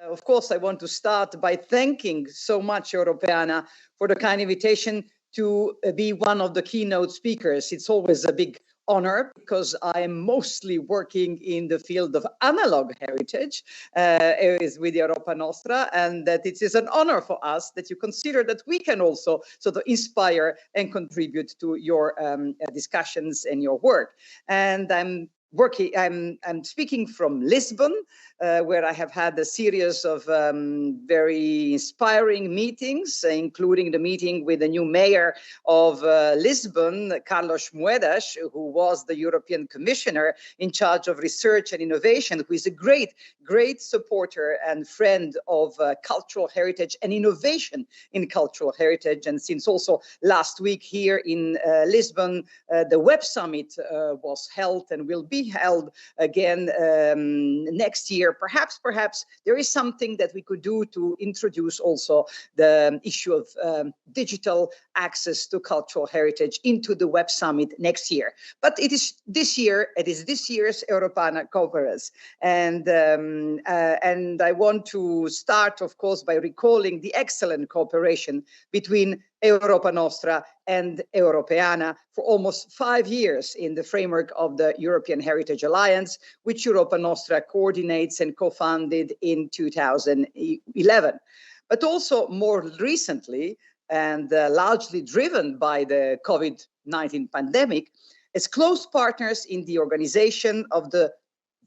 Of course, I want to start by thanking so much Europeana for the kind invitation to be one of the keynote speakers. It's always a big honor because I am mostly working in the field of analog heritage is with Europa Nostra, and that it is an honor for us that you consider that we can also sort of inspire and contribute to your discussions and your work. And I'm speaking from Lisbon, where I have had a series of very inspiring meetings, including the meeting with the new mayor of Lisbon, Carlos Moedas, who was the European Commissioner in charge of research and innovation, who is a great supporter and friend of cultural heritage and innovation in cultural heritage. And since also last week here in Lisbon, the Web Summit was held and will be held again next year. Perhaps there is something that we could do to introduce also the issue of digital access to cultural heritage into the Web Summit next year. But it is this year's Europeana conference. And I want to start, of course, by recalling the excellent cooperation between Europa Nostra and Europeana for almost 5 years in the framework of the European Heritage Alliance, which Europa Nostra coordinates and co-founded in 2011. But also more recently, and largely driven by the COVID-19 pandemic, as close partners in the organization of the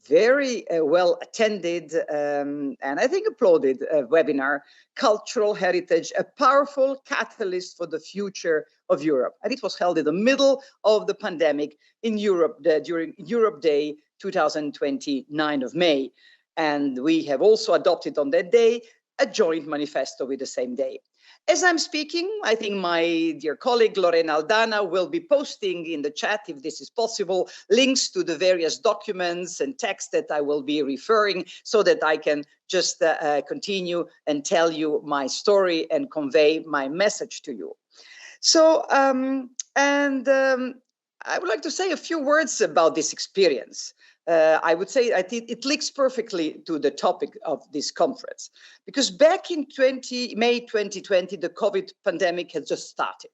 very well attended and I think applauded webinar, Cultural Heritage, a Powerful Catalyst for the Future of Europe. And it was held in the middle of the pandemic in Europe during Europe Day 2020, 9 of May. And we have also adopted on that day a joint manifesto with the same day. As I'm speaking, I think my dear colleague Lorena Aldana will be posting in the chat, if this is possible, links to the various documents and texts that I will be referring so that I can just continue and tell you my story and convey my message to you. So, I would like to say a few words about this experience. I would say I think it links perfectly to the topic of this conference, because back in May 2020, the COVID pandemic had just started.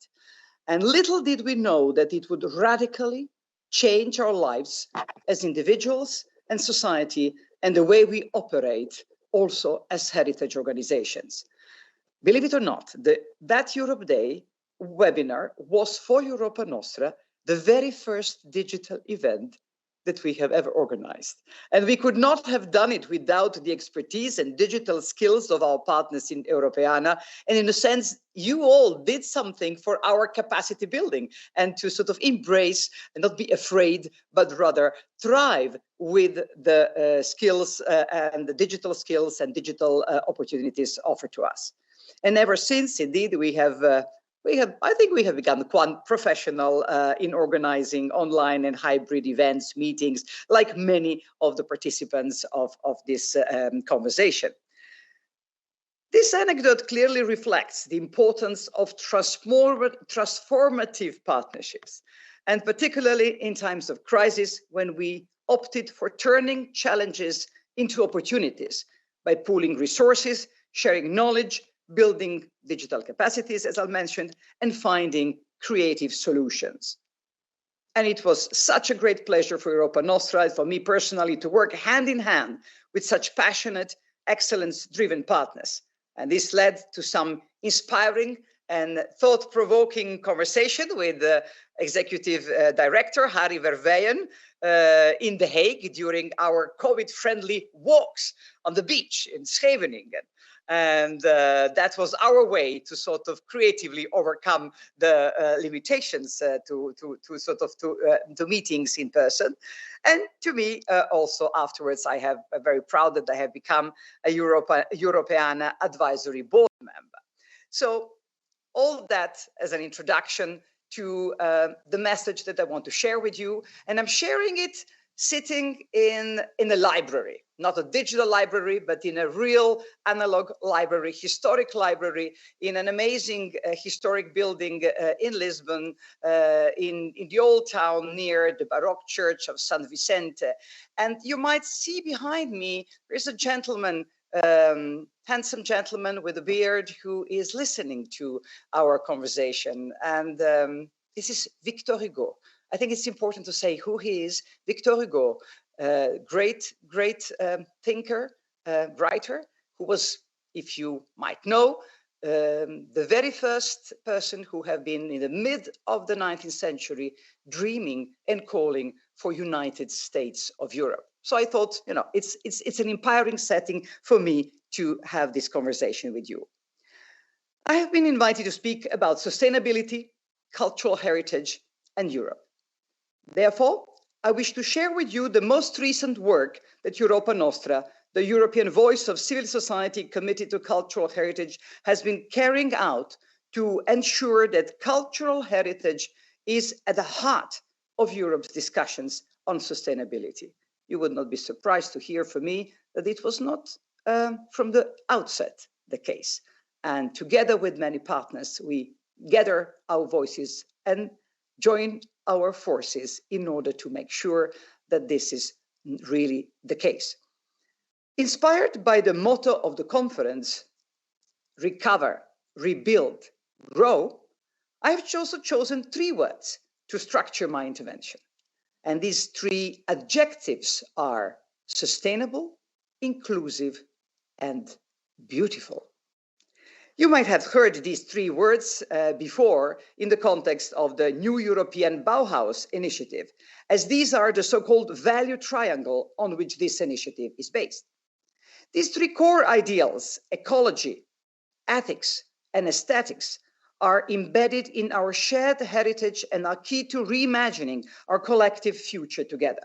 And little did we know that it would radically change our lives as individuals and society and the way we operate also as heritage organizations. Believe it or not, that Europe Day webinar was for Europa Nostra the very first digital event that we have ever organized. And we could not have done it without the expertise and digital skills of our partners in Europeana. And in a sense, you all did something for our capacity building and to sort of embrace and not be afraid, but rather thrive with the skills and the digital skills and digital opportunities offered to us. And ever since, indeed, I think we have become quite professional in organizing online and hybrid events, meetings, like many of the participants of this conversation. This anecdote clearly reflects the importance of transformative partnerships, and particularly in times of crisis when we opted for turning challenges into opportunities by pooling resources, sharing knowledge, building digital capacities, as I mentioned, and finding creative solutions. And it was such a great pleasure for Europa Nostra, for me personally, to work hand in hand with such passionate, excellence-driven partners. And this led to some inspiring and thought-provoking conversation with the Executive Director, Harry Verweijen, in The Hague during our COVID-friendly walks on the beach in Scheveningen. And that was our way to sort of creatively overcome the limitations to meetings in person. And to me, also afterwards, I have very proud that I have become a Europeana advisory board member. So all that as an introduction to the message that I want to share with you. And I'm sharing it sitting in a library, not a digital library, but in a real analog library, historic library, in an amazing historic building in Lisbon, in the old town near the Baroque church of San Vicente. And you might see behind me, there's a gentleman handsome gentleman with a beard who is listening to our conversation. And this is Victor Hugo. I think it's important to say who he is. Victor Hugo, great thinker, writer, who was, if you might know, the very first person who have been in the mid of the 19th century dreaming and calling for United States of Europe. So I thought, you know, it's an empowering setting for me to have this conversation with you. I have been invited to speak about sustainability, cultural heritage, and Europe. Therefore, I wish to share with you the most recent work that Europa Nostra, the European voice of civil society committed to cultural heritage, has been carrying out to ensure that cultural heritage is at the heart of Europe's discussions on sustainability. You would not be surprised to hear from me that it was not from the outset the case. And together with many partners, we gather our voices and join our forces in order to make sure that this is really the case. Inspired by the motto of the conference, recover, rebuild, grow, I've also chosen 3 words to structure my intervention. And these 3 adjectives are sustainable, inclusive, and beautiful. You might have heard these 3 words before in the context of the New European Bauhaus initiative, as these are the so-called value triangle on which this initiative is based. These 3 core ideals, ecology, ethics, and aesthetics, are embedded in our shared heritage and are key to reimagining our collective future together.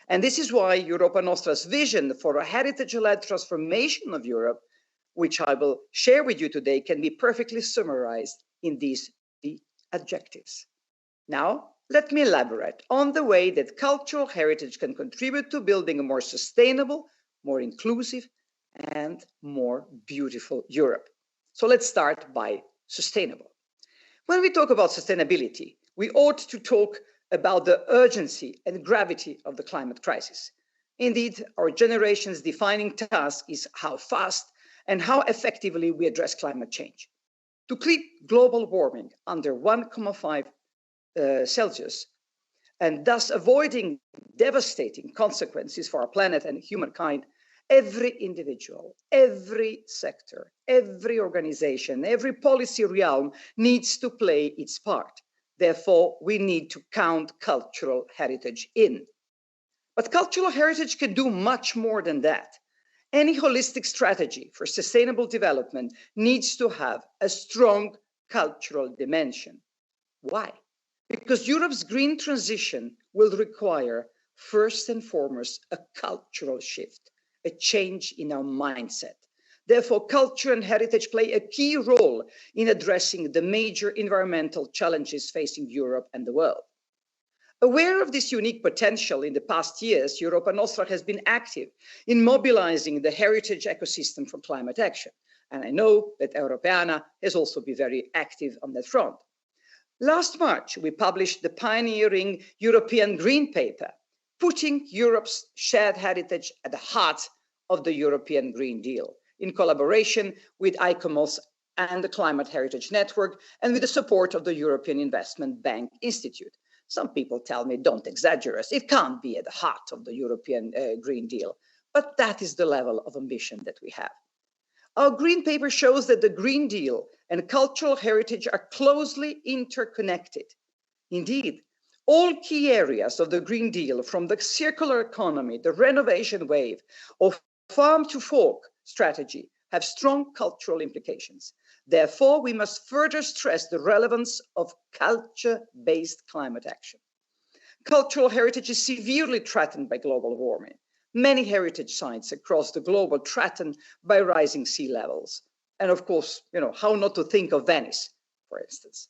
And this is why Europa Nostra's vision for a heritage-led transformation of Europe, which I will share with you today, can be perfectly summarized in these 3 adjectives. Now, let me elaborate on the way that cultural heritage can contribute to building a more sustainable, more inclusive, and more beautiful Europe. So let's start by sustainable. When we talk about sustainability, we ought to talk about the urgency and gravity of the climate crisis. Indeed, our generation's defining task is how fast and how effectively we address climate change. To keep global warming under 1.5 Celsius, and thus avoiding devastating consequences for our planet and humankind, every individual, every sector, every organization, every policy realm needs to play its part. Therefore, we need to count cultural heritage in. But cultural heritage can do much more than that. Any holistic strategy for sustainable development needs to have a strong cultural dimension. Why? Because Europe's green transition will require, first and foremost, a cultural shift, a change in our mindset. Therefore, culture and heritage play a key role in addressing the major environmental challenges facing Europe and the world. Aware of this unique potential in the past years, Europa Nostra has been active in mobilizing the heritage ecosystem for climate action. And I know that Europeana has also been very active on that front. Last March, we published the pioneering European Green Paper, putting Europe's shared heritage at the heart of the European Green Deal, in collaboration with ICOMOS and the Climate Heritage Network, and with the support of the European Investment Bank Institute. Some people tell me, don't exaggerate, it can't be at the heart of the European Green Deal, but that is the level of ambition that we have. Our Green Paper shows that the Green Deal and cultural heritage are closely interconnected. Indeed, all key areas of the Green Deal, from the circular economy, the renovation wave, or farm to fork strategy, have strong cultural implications. Therefore, we must further stress the relevance of culture-based climate action. Cultural heritage is severely threatened by global warming. Many heritage sites across the globe are threatened by rising sea levels. And of course, how not to think of Venice, for instance.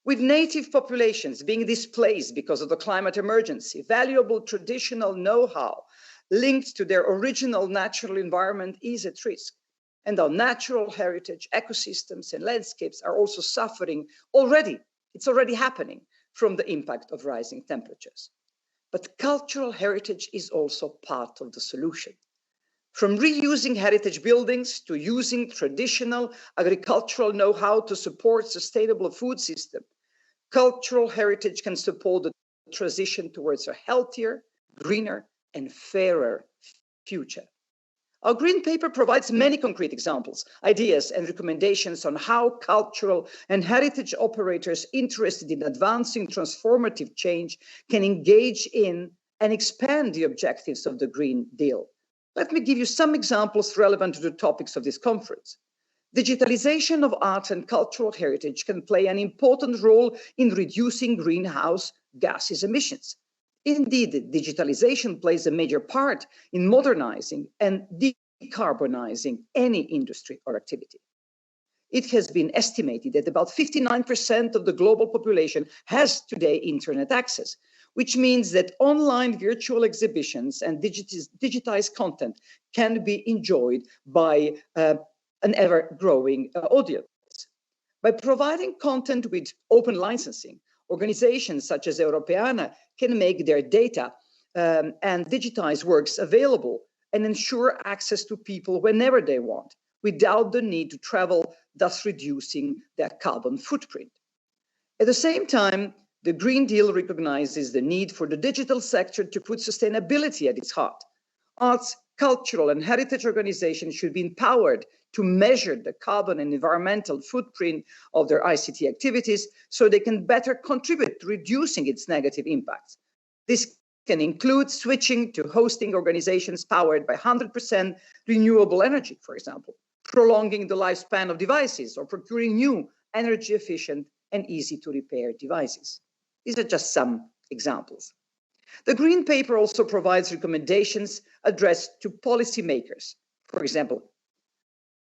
With native populations being displaced because of the climate emergency, valuable traditional know-how linked to their original natural environment is at risk. And our natural heritage, ecosystems, and landscapes are also suffering already. It's already happening from the impact of rising temperatures. But cultural heritage is also part of the solution. From reusing heritage buildings to using traditional agricultural know-how to support sustainable food system, cultural heritage can support the transition towards a healthier, greener, and fairer future. Our green paper provides many concrete examples, ideas, and recommendations on how cultural and heritage operators interested in advancing transformative change can engage in and expand the objectives of the Green Deal. Let me give you some examples relevant to the topics of this conference. Digitalization of art and cultural heritage can play an important role in reducing greenhouse gases emissions. Indeed, digitalization plays a major part in modernizing and decarbonizing any industry or activity. It has been estimated that about 59% of the global population has today internet access, which means that online virtual exhibitions and digitized content can be enjoyed by an ever-growing audience. By providing content with open licensing, organizations such as Europeana can make their data and digitized works available and ensure access to people whenever they want, without the need to travel, thus reducing their carbon footprint. At the same time, the Green Deal recognizes the need for the digital sector to put sustainability at its heart. Arts, cultural, and heritage organizations should be empowered to measure the carbon and environmental footprint of their ICT activities so they can better contribute to reducing its negative impacts. This can include switching to hosting organizations powered by 100% renewable energy, for example, prolonging the lifespan of devices, or procuring new energy efficient and easy to repair devices. These are just some examples. The Green Paper also provides recommendations addressed to policymakers. For example,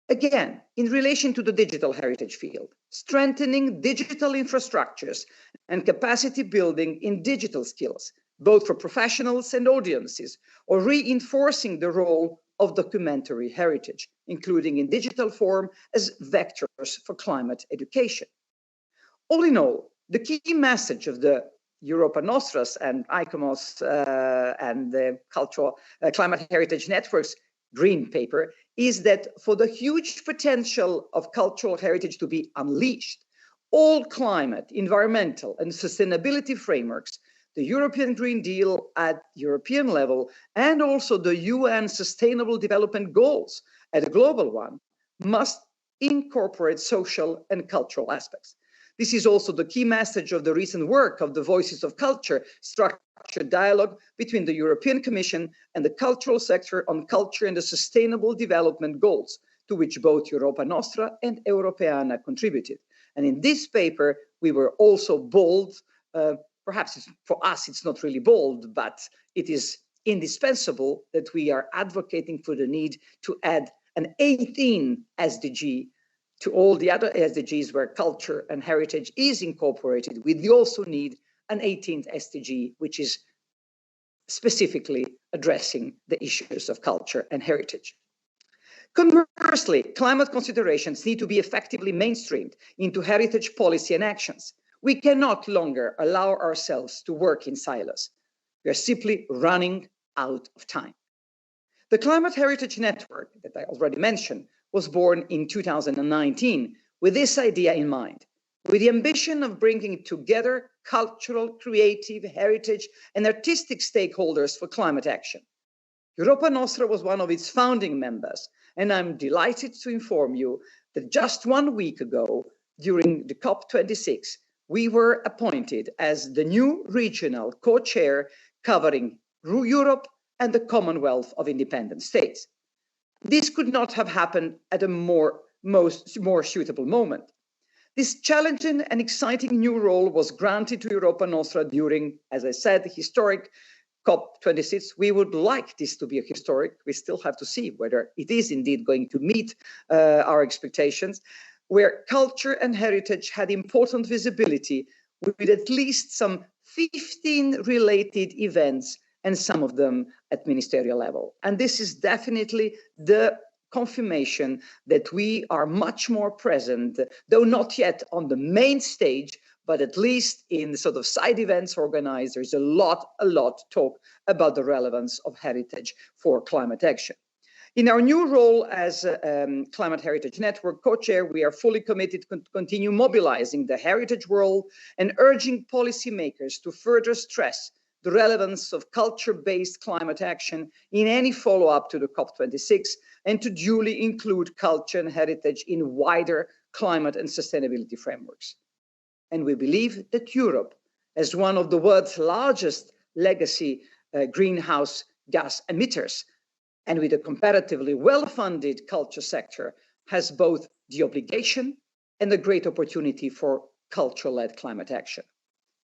again, in relation to the digital heritage field, strengthening digital infrastructures and capacity building in digital skills, both for professionals and audiences, or reinforcing the role of documentary heritage, including in digital form as vectors for climate education. All in all, the key message of the Europa Nostra's and ICOMOS and the Cultural Climate Heritage Network's Green Paper is that for the huge potential of cultural heritage to be unleashed, all climate, environmental, and sustainability frameworks, the European Green Deal at European level, and also the UN Sustainable Development Goals at a global one, must incorporate social and cultural aspects. This is also the key message of the recent work of the Voices of Culture structured dialogue between the European Commission and the cultural sector on culture and the sustainable development goals, to which both Europa Nostra and Europeana contributed. And in this paper, we were also bold, perhaps for us it's not really bold, but it is indispensable that we are advocating for the need to add an 18th SDG to all the other SDGs where culture and heritage is incorporated. We also need an 18th SDG, which is specifically addressing the issues of culture and heritage. Conversely, climate considerations need to be effectively mainstreamed into heritage policy and actions. We cannot longer allow ourselves to work in silos. We are simply running out of time. The Climate Heritage Network that I already mentioned was born in 2019 with this idea in mind, with the ambition of bringing together cultural, creative, heritage, and artistic stakeholders for climate action. Europa Nostra was one of its founding members, and I'm delighted to inform you that just 1 week ago, during the COP26, we were appointed as the new regional co-chair covering Europe and the Commonwealth of Independent States. This could not have happened at a more suitable moment. This challenging and exciting new role was granted to Europa Nostra during, as I said, the historic COP26. We would like this to be a historic. We still have to see whether it is indeed going to meet our expectations, where culture and heritage had important visibility with at least some 15 related events, and some of them at ministerial level. And this is definitely the confirmation that we are much more present, though not yet on the main stage, but at least in sort of side events organized. There's a lot talk about the relevance of heritage for climate action. In our new role as Climate Heritage Network co-chair, we are fully committed to continue mobilizing the heritage world and urging policymakers to further stress the relevance of culture-based climate action in any follow-up to the COP26 and to duly include culture and heritage in wider climate and sustainability frameworks. And we believe that Europe, as one of the world's largest legacy greenhouse gas emitters, and with a comparatively well-funded culture sector, has both the obligation and the great opportunity for culture-led climate action.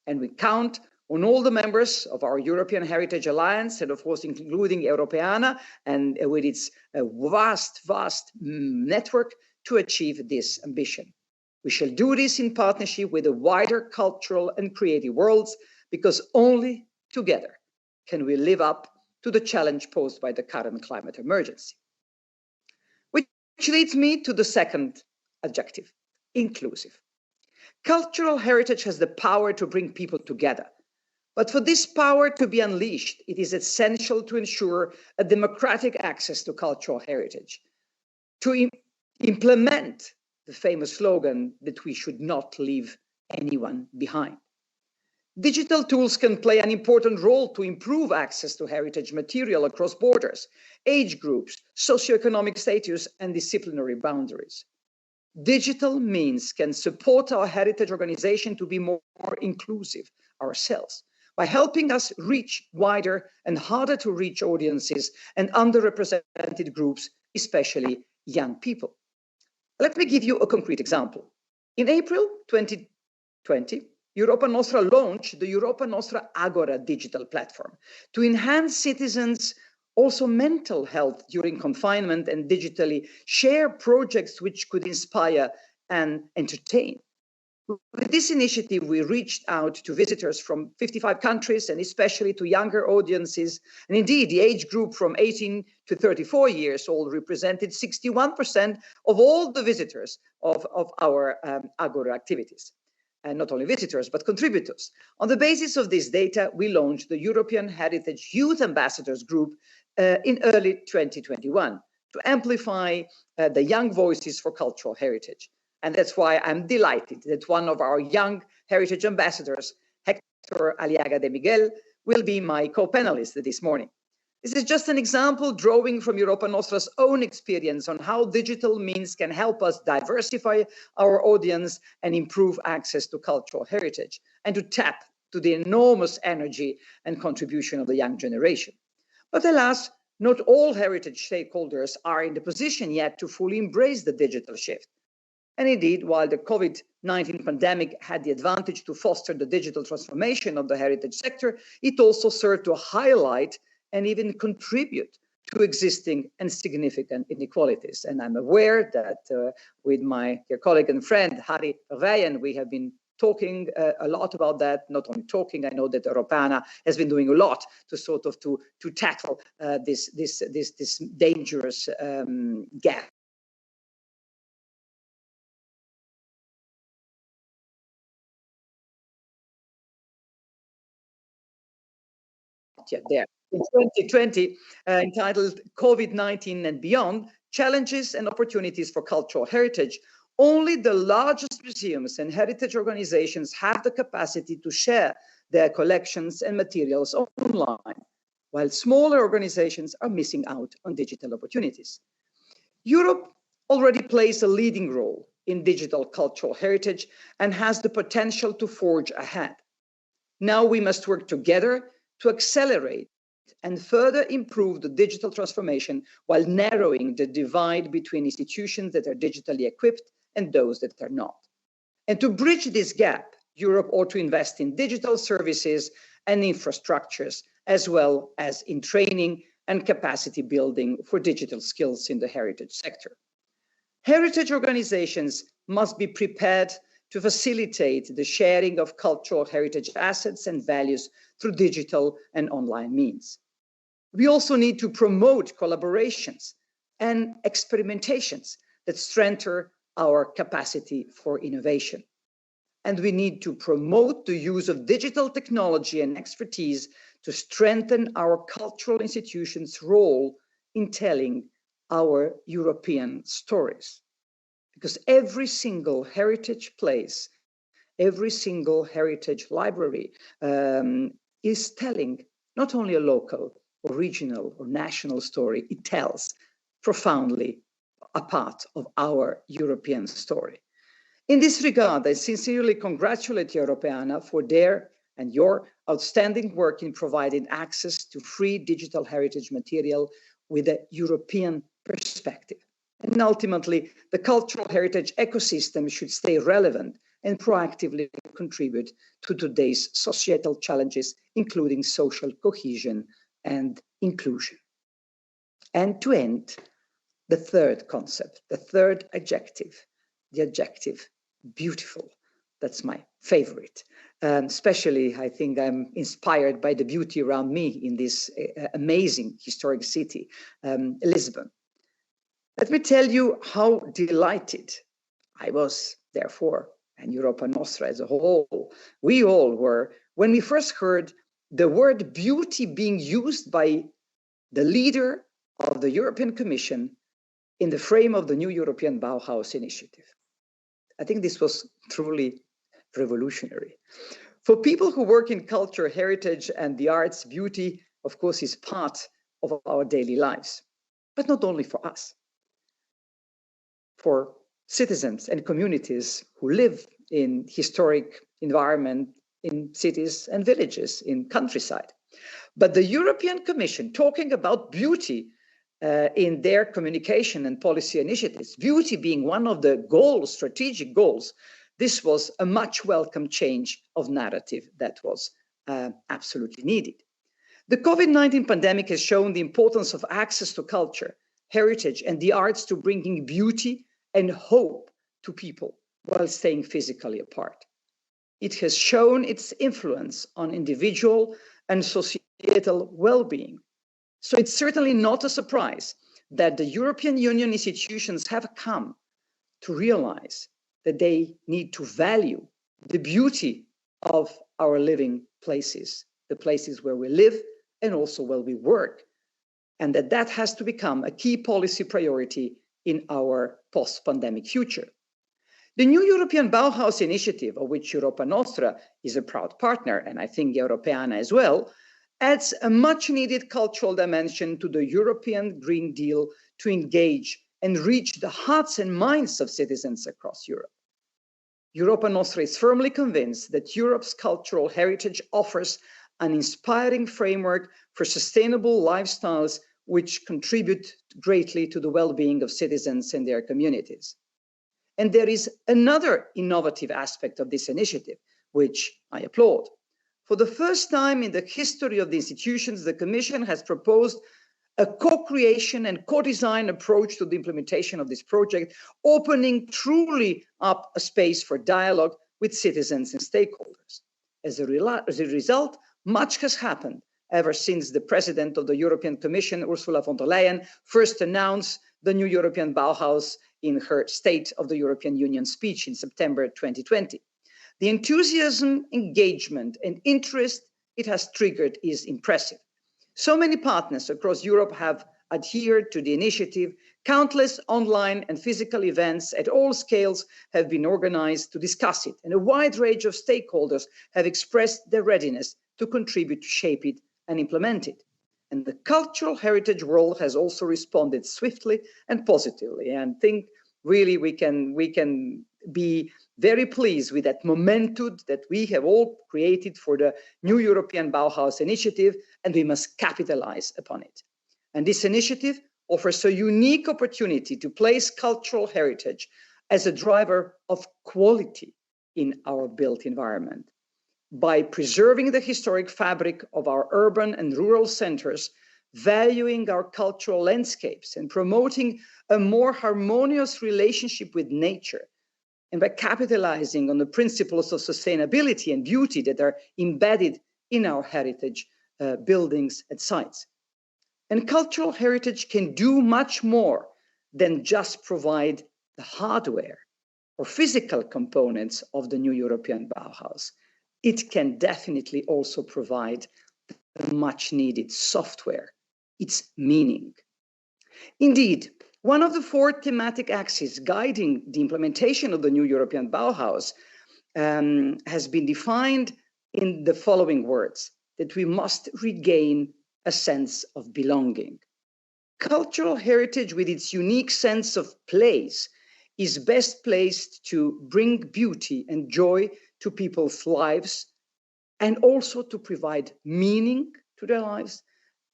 And we count on all the members of our European Heritage Alliance, and of course, including Europeana, and with its vast network to achieve this ambition. We shall do this in partnership with the wider cultural and creative worlds, because only together can we live up to the challenge posed by the current climate emergency. Which leads me to the second adjective, inclusive. Cultural heritage has the power to bring people together. But for this power to be unleashed, it is essential to ensure a democratic access to cultural heritage, to implement the famous slogan that we should not leave anyone behind. Digital tools can play an important role to improve access to heritage material across borders, age groups, socioeconomic status, and disciplinary boundaries. Digital means can support our heritage organization to be more inclusive ourselves by helping us reach wider and harder to reach audiences and underrepresented groups, especially young people. Let me give you a concrete example. In April 2020, Europa Nostra launched the Europa Nostra Agora digital platform to enhance citizens' also mental health during confinement and digitally share projects which could inspire and entertain. With this initiative, we reached out to visitors from 55 countries and especially to younger audiences. And indeed, the age group from 18 to 34 years old represented 61% of all the visitors of our Agora activities. And not only visitors, but contributors. On the basis of this data, we launched the European Heritage Youth Ambassadors Group in early 2021 to amplify the young voices for cultural heritage. And that's why I'm delighted that one of our young heritage ambassadors, Hector Aliaga de Miguel, will be my co-panelist this morning. This is just an example drawing from Europa Nostra's own experience on how digital means can help us diversify our audience and improve access to cultural heritage and to tap to the enormous energy and contribution of the young generation. But alas, not all heritage stakeholders are in the position yet to fully embrace the digital shift. And indeed, while the COVID-19 pandemic had the advantage to foster the digital transformation of the heritage sector, it also served to highlight and even contribute to existing and significant inequalities. And I'm aware that with my dear colleague and friend, Harry Verweijen, we have been talking a lot about that, not only talking, I know that Europeana has been doing a lot to sort of to tackle this dangerous gap. Yet there. In 2020, entitled COVID-19 and Beyond, Challenges and Opportunities for Cultural Heritage, only the largest museums and heritage organizations have the capacity to share their collections and materials online, while smaller organizations are missing out on digital opportunities. Europe already plays a leading role in digital cultural heritage and has the potential to forge ahead. Now we must work together to accelerate and further improve the digital transformation while narrowing the divide between institutions that are digitally equipped and those that are not. And to bridge this gap, Europe ought to invest in digital services and infrastructures, as well as in training and capacity building for digital skills in the heritage sector. Heritage organizations must be prepared to facilitate the sharing of cultural heritage assets and values through digital and online means. We also need to promote collaborations and experimentations that strengthen our capacity for innovation. And we need to promote the use of digital technology and expertise to strengthen our cultural institutions' role in telling our European stories. Because every single heritage place, every single heritage library is telling not only a local or regional or national story, it tells profoundly a part of our European story. In this regard, I sincerely congratulate Europeana for their and your outstanding work in providing access to free digital heritage material with a European perspective. And ultimately, the cultural heritage ecosystem should stay relevant and proactively contribute to today's societal challenges, including social cohesion and inclusion. And to end, the third concept, the third adjective, the adjective beautiful. That's my favorite. Especially, I think I'm inspired by the beauty around me in this amazing historic city, Lisbon. Let me tell you how delighted I was, therefore, and Europa Nostra as a whole, we all were, when we first heard the word beauty being used by the leader of the European Commission in the frame of the new European Bauhaus initiative. I think this was truly revolutionary. For people who work in culture, heritage, and the arts, beauty, of course, is part of our daily lives, but not only for us. For citizens and communities who live in historic environment, in cities and villages, in countryside. But the European Commission, talking about beauty in their communication and policy initiatives, beauty being one of the goals, strategic goals, this was a much welcome change of narrative that was absolutely needed. The COVID-19 pandemic has shown the importance of access to culture, heritage, and the arts to bringing beauty and hope to people while staying physically apart. It has shown its influence on individual and societal well-being. So it's certainly not a surprise that the European Union institutions have come to realize that they need to value the beauty of our living places, the places where we live and also where we work, and that has to become a key policy priority in our post-pandemic future. The new European Bauhaus initiative, of which Europa Nostra is a proud partner, and I think Europeana as well, adds a much-needed cultural dimension to the European Green Deal to engage and reach the hearts and minds of citizens across Europe. Europa Nostra is firmly convinced that Europe's cultural heritage offers an inspiring framework for sustainable lifestyles which contribute greatly to the well-being of citizens and their communities. And there is another innovative aspect of this initiative, which I applaud. For the first time in the history of the institutions, the Commission has proposed a co-creation and co-design approach to the implementation of this project, opening truly up a space for dialogue with citizens and stakeholders. As a result, much has happened ever since the President of the European Commission, Ursula von der Leyen, first announced the new European Bauhaus in her State of the European Union speech in September 2020. The enthusiasm, engagement, and interest it has triggered is impressive. So many partners across Europe have adhered to the initiative. Countless online and physical events at all scales have been organized to discuss it, and a wide range of stakeholders have expressed their readiness to contribute to shape it and implement it. And the cultural heritage world has also responded swiftly and positively. And I think really we can be very pleased with that momentum that we have all created for the new European Bauhaus initiative, and we must capitalize upon it. And this initiative offers a unique opportunity to place cultural heritage as a driver of quality in our built environment. By preserving the historic fabric of our urban and rural centers, valuing our cultural landscapes, and promoting a more harmonious relationship with nature, and by capitalizing on the principles of sustainability and beauty that are embedded in our heritage buildings and sites. And cultural heritage can do much more than just provide the hardware or physical components of the new European Bauhaus. It can definitely also provide the much needed software, its meaning. Indeed, One of the four thematic axes guiding the implementation of the new European Bauhaus has been defined in the following words, that we must regain a sense of belonging. Cultural heritage with its unique sense of place is best placed to bring beauty and joy to people's lives and also to provide meaning to their lives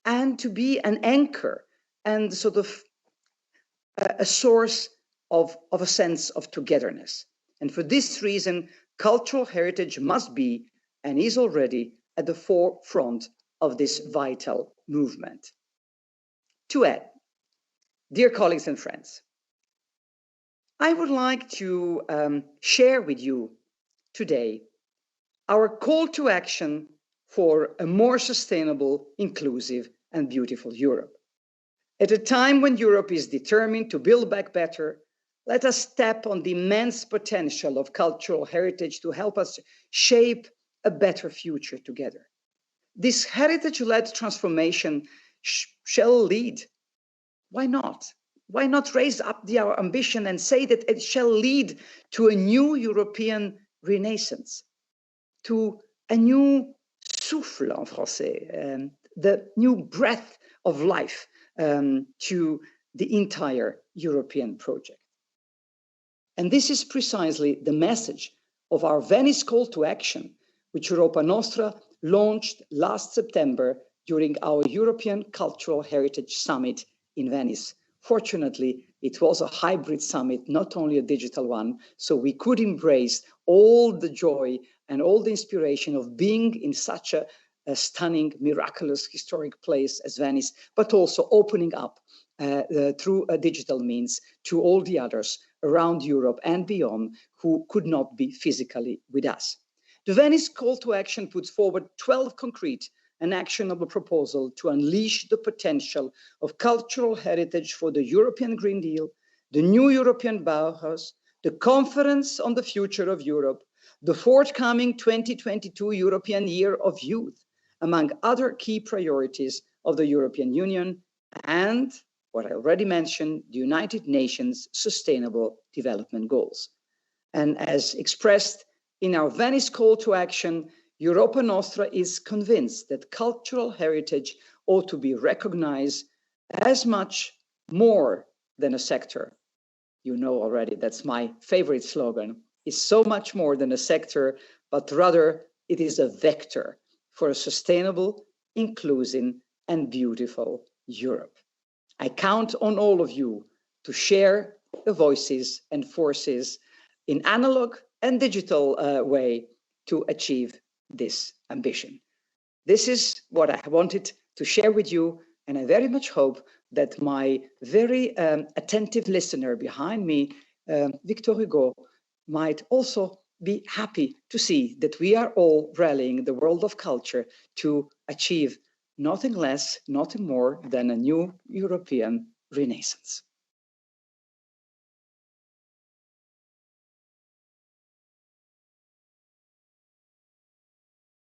and to be an anchor and sort of a source of a sense of togetherness. And for this reason, cultural heritage must be and is already at the forefront of this vital movement. To add, dear colleagues and friends, I would like to share with you today our call to action for a more sustainable, inclusive, and beautiful Europe. At a time when Europe is determined to build back better, let us tap on the immense potential of cultural heritage to help us shape a better future together. This heritage-led transformation shall lead. Why not? Why not raise up our ambition and say that it shall lead to a new European renaissance, to a new souffle en français, the new breath of life to the entire European project. And this is precisely the message of our Venice call to action, which Europa Nostra launched last September during our European Cultural Heritage Summit in Venice. Fortunately, it was a hybrid summit, not only a digital one, so we could embrace all the joy and all the inspiration of being in such a stunning, miraculous, historic place as Venice, but also opening up through a digital means to all the others around Europe and beyond who could not be physically with us. The Venice call to action puts forward 12 concrete and actionable proposals to unleash the potential of cultural heritage for the European Green Deal, the new European Bauhaus, the Conference on the Future of Europe, the forthcoming 2022 European Year of Youth, among other key priorities of the European Union, and what I already mentioned, the United Nations Sustainable Development Goals. And as expressed in our Venice call to action, Europa Nostra is convinced that cultural heritage ought to be recognized as much more than a sector. You know already, that's my favorite slogan. It's so much more than a sector, but rather it is a vector for a sustainable, inclusive, and beautiful Europe. I count on all of you to share the voices and forces in analog and digital way to achieve this ambition. This is what I wanted to share with you, and I very much hope that my very attentive listener behind me, Victor Hugo, might also be happy to see that we are all rallying the world of culture to achieve nothing less, nothing more than a new European renaissance.